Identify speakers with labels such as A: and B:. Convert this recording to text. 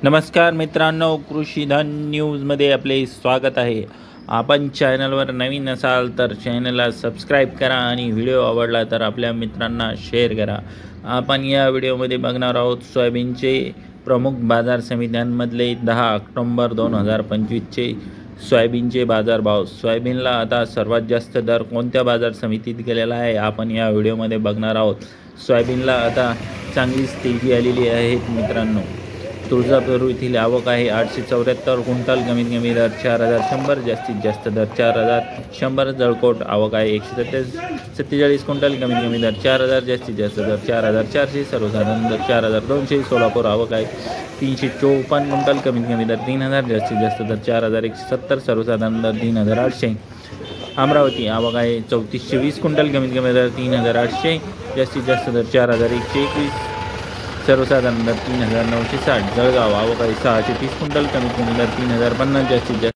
A: नमस्कार मित्रांनो, कृषीधन न्यूजमध्ये आपले स्वागत आहे। आपण चॅनलवर नवीन असाल तर चॅनलला सबस्क्राईब करा आणि व्हिडिओ आवडला तर आपल्या मित्रांना शेअर करा। आपण या व्हिडिओमध्ये बघणार आहोत सोयाबीनचे प्रमुख बाजार समित्यांमधले 10 ऑक्टोबर 2025चे सोयाबीनचे बाजारभाव। सोयाबीनला आता सर्वात जास्त दर कोणत्या बाजार समितीत गेलेला आहे आपण या व्हिडिओमध्ये बघणार आहोत। सोयाबीनला आता चांगलीच तेजी आलेली आहे मित्रांनो। तुळजापूर येथील आवक आहे 874 क्विंटल, कमीत कमी दर 4100, जास्तीत जास्त दर 4100। जळकोट आवक आहे 147 क्विंटल, कमीत कमी दर 4000, जास्तीत जास्त दर 4400, सर्वसाधारण दर 4200। सोलापूर आवक आहे 354 क्विंटल, कमीत कमी दर 3000, जास्तीत जास्त दर 4170, सर्वसाधारण दर 3800। अमरावती आवक आहे 3420 क्विंटल, कमीत कमी दर 3800, जास्तीत जास्त दर 4121, सर्वसाधारण दर 3960। जळगाव आवक आहे 630 क्विंटल, कमीत कमी दर 3050, जास्तीत जास्त